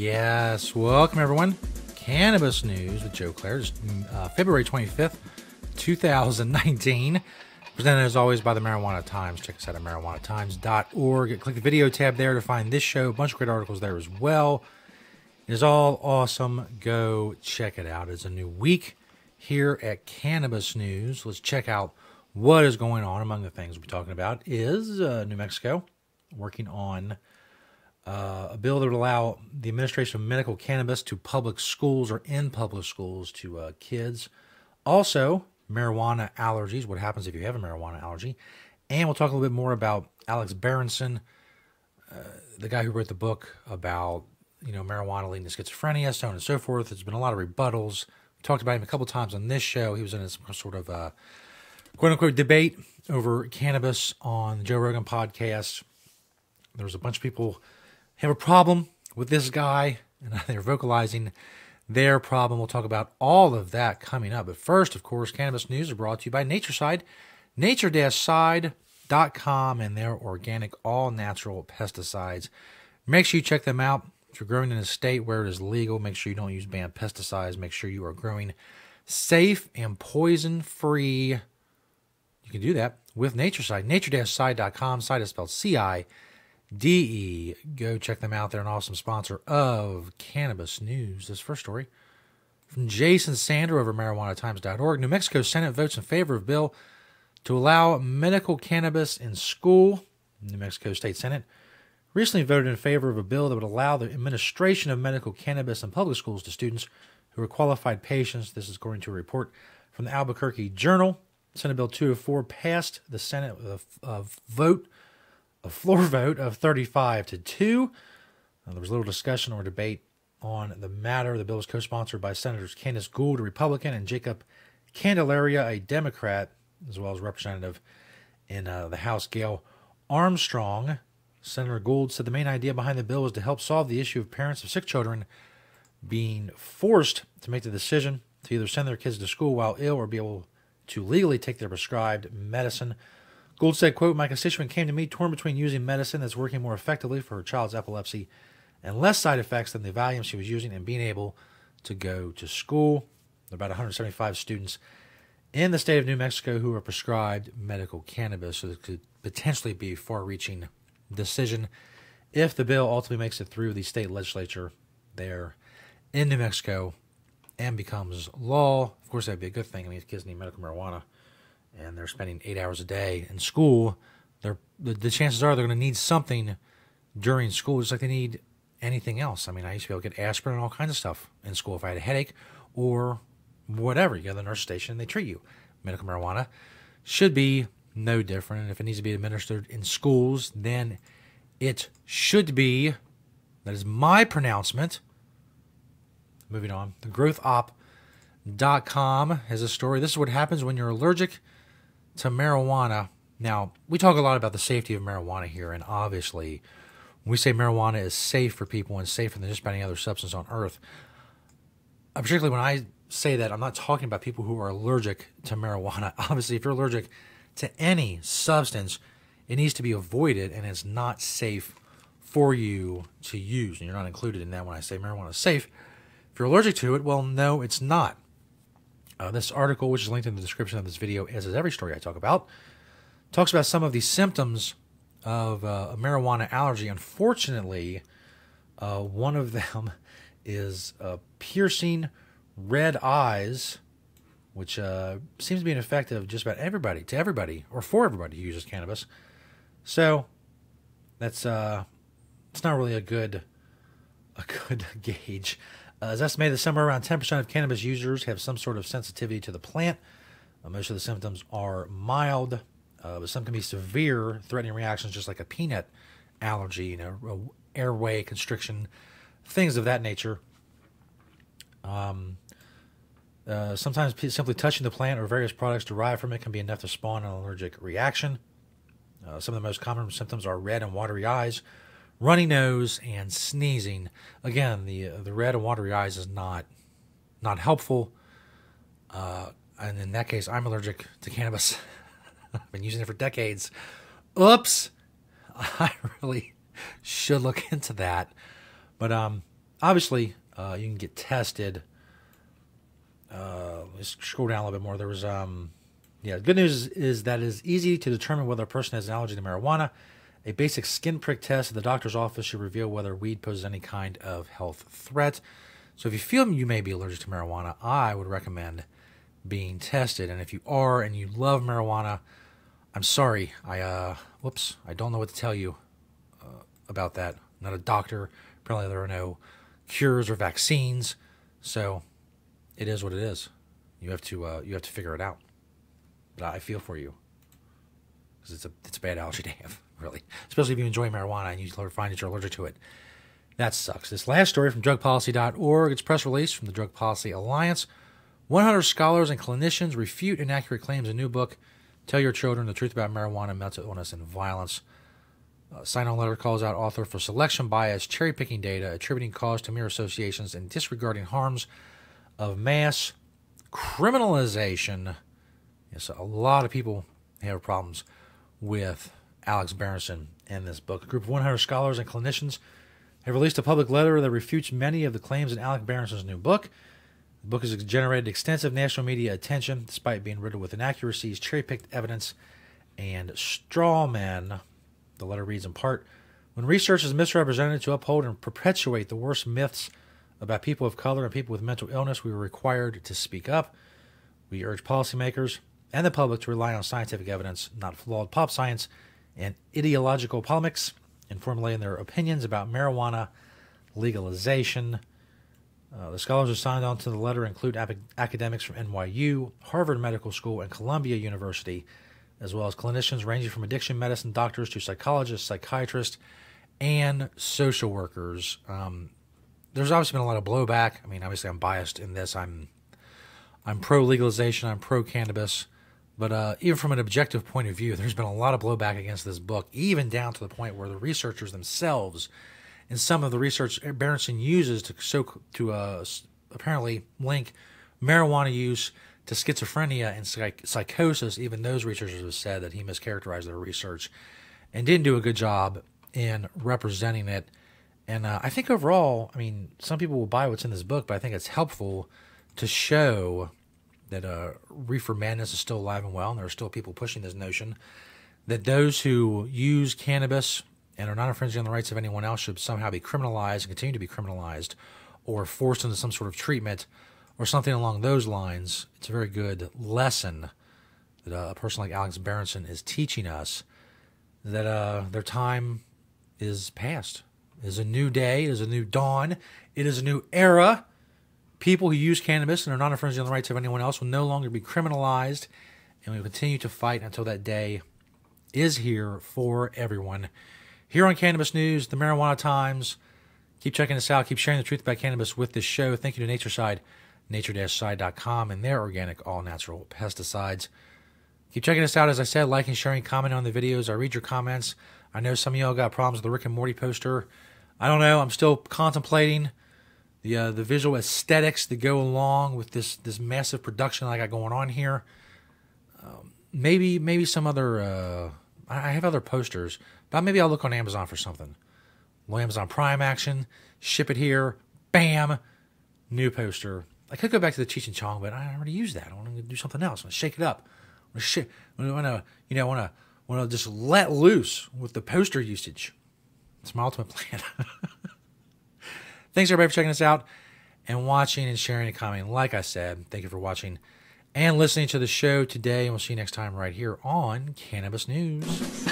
Yes, welcome everyone. Cannabis news with Joe Klare. It's February 25th, 2019. Presented as always by the Marijuana Times. Check us out at marijuanatimes.org. Click the video tab there to find this show. A bunch of great articles there as well. It is all awesome. Go check it out. It's a new week here at Cannabis News. Let's check out what is going on. Among the things we'll be talking about is New Mexico working on a bill that would allow the administration of medical cannabis to public schools or in public schools to kids. Also, marijuana allergies, what happens if you have a marijuana allergy. And we'll talk a little bit more about Alex Berenson, the guy who wrote the book about, marijuana leading to schizophrenia, so on and so forth. There's been a lot of rebuttals. We talked about him a couple times on this show. He was in some sort of quote-unquote debate over cannabis on the Joe Rogan podcast. There was a bunch of people have a problem with this guy, and they're vocalizing their problem. We'll talk about all of that coming up. But first, of course, Cannabis News are brought to you by Natureside, nature-side.com, and their organic, all-natural pesticides. Make sure you check them out. If you're growing in a state where it is legal, make sure you don't use banned pesticides. Make sure you are growing safe and poison-free. You can do that with Natureside, nature-side.com. Side is spelled C-I-D-E. Go check them out. They're an awesome sponsor of Cannabis News. This first story from Jason Sander over marijuanatimes.org. New Mexico Senate votes in favor of bill to allow medical cannabis in school. New Mexico State Senate recently voted in favor of a bill that would allow the administration of medical cannabis in public schools to students who are qualified patients. This is according to a report from the Albuquerque Journal. Senate Bill 204 passed the Senate with a floor vote of 35-2. There was little discussion or debate on the matter. The bill was co-sponsored by Senators Candace Gould, a Republican, and Jacob Candelaria, a Democrat, as well as Representative in the House, Gail Armstrong. Senator Gould said the main idea behind the bill was to help solve the issue of parents of sick children being forced to make the decision to either send their kids to school while ill or be able to legally take their prescribed medicine. Gould said, quote, "My constituent came to me torn between using medicine that's working more effectively for her child's epilepsy and less side effects than the Valium she was using and being able to go to school." There are about 175 students in the state of New Mexico who are prescribed medical cannabis, so this could potentially be a far-reaching decision if the bill ultimately makes it through the state legislature there in New Mexico and becomes law. Of course, that'd be a good thing. I mean, if kids need medical marijuana and they're spending 8 hours a day in school, the chances are they're going to need something during school, just like they need anything else. I mean, I used to be able to get aspirin and all kinds of stuff in school if I had a headache or whatever. You go to the nurse station and they treat you. Medical marijuana should be no different. And if it needs to be administered in schools, then it should be. That is my pronouncement. Moving on. The growthop.com has a story. This is what happens when you're allergic to marijuana. Now, we talk a lot about the safety of marijuana here, and obviously, when we say marijuana is safe for people and safer than just about any other substance on earth, particularly when I say that, I'm not talking about people who are allergic to marijuana. Obviously, if you're allergic to any substance, it needs to be avoided, and it's not safe for you to use. And you're not included in that when I say marijuana is safe. If you're allergic to it, well, no, it's not. This article, which is linked in the description of this video, as is every story I talk about, talks about some of the symptoms of a marijuana allergy. Unfortunately, one of them is piercing red eyes, which seems to be an effect of just about everybody, to everybody, or for everybody who uses cannabis. So that's it's not really a good gauge. It's estimated that somewhere around 10% of cannabis users have some sort of sensitivity to the plant. Most of the symptoms are mild, but some can be severe, threatening reactions, just like a peanut allergy, airway constriction, things of that nature. Sometimes simply touching the plant or various products derived from it can be enough to spawn an allergic reaction. Some of the most common symptoms are red and watery eyes, runny nose, and sneezing. Again, the red and watery eyes is not helpful. And in that case, I'm allergic to cannabis. I've been using it for decades. Oops. I really should look into that. But obviously, you can get tested. Let's scroll down a little bit more. There was, the good news is that it is easy to determine whether a person has an allergy to marijuana. A basic skin prick test at the doctor's office should reveal whether weed poses any kind of health threat. So if you feel you may be allergic to marijuana, I would recommend being tested. And if you are and you love marijuana, I'm sorry. I don't know what to tell you about that. I'm not a doctor. Apparently there are no cures or vaccines. So it is what it is. You have to figure it out. But I feel for you, because it's a bad allergy to have, really. Especially if you enjoy marijuana and you find that you're allergic to it. That sucks. This last story from drugpolicy.org. It's a press release from the Drug Policy Alliance. 100 scholars and clinicians refute inaccurate claims in new book. Tell your children the truth about marijuana, mental illness, and violence. Sign-on letter calls out author for selection bias, cherry-picking data, attributing cause to mere associations, and disregarding harms of mass criminalization. Yes, a lot of people have problems with Alex Berenson in this book. A group of 100 scholars and clinicians have released a public letter that refutes many of the claims in Alex Berenson's new book. The book has generated extensive national media attention, despite being riddled with inaccuracies, cherry-picked evidence, and straw men. The letter reads in part, when research is misrepresented to uphold and perpetuate the worst myths about people of color and people with mental illness, we are required to speak up. We urge policymakers and the public to rely on scientific evidence, not flawed pop science and ideological polemics, in formulating their opinions about marijuana legalization. The scholars who signed on to the letter include academics from NYU, Harvard Medical School, and Columbia University, as well as clinicians ranging from addiction medicine doctors to psychologists, psychiatrists, and social workers. There's obviously been a lot of blowback. I mean, obviously I'm biased in this. I'm pro-legalization, I'm pro-cannabis. But even from an objective point of view, there's been a lot of blowback against this book, even down to the point where the researchers themselves, and some of the research Berenson uses to apparently link marijuana use to schizophrenia and psychosis, even those researchers have said that he mischaracterized their research and didn't do a good job in representing it. And I think overall, I mean, some people will buy what's in this book, but I think it's helpful to show that reefer madness is still alive and well, and there are still people pushing this notion that those who use cannabis and are not infringing on the rights of anyone else should somehow be criminalized and continue to be criminalized or forced into some sort of treatment or something along those lines. It's a very good lesson that a person like Alex Berenson is teaching us, that their time is past. It is a new day. It is a new dawn. It is a new era. People who use cannabis and are not infringing on the rights of anyone else will no longer be criminalized, and we will continue to fight until that day is here for everyone. Here on Cannabis News, the Marijuana Times. Keep checking us out. Keep sharing the truth about cannabis with this show. Thank you to Natureside, nature-side.com, and their organic, all-natural pesticides. Keep checking us out, as I said, liking, sharing, commenting on the videos. I read your comments. I know some of y'all got problems with the Rick and Morty poster. I don't know. I'm still contemplating the visual aesthetics that go along with this massive production I got going on here. Maybe some other... I have other posters, but maybe I'll look on Amazon for something. Little Amazon Prime action. Ship it here. Bam! New poster. I could go back to the Cheech and Chong, but I already used that. I want to do something else. I want to shake it up. I want to just let loose with the poster usage. It's my ultimate plan. Thanks everybody for checking us out and watching and sharing and commenting. Like I said, thank you for watching and listening to the show today. And we'll see you next time right here on Cannabis News.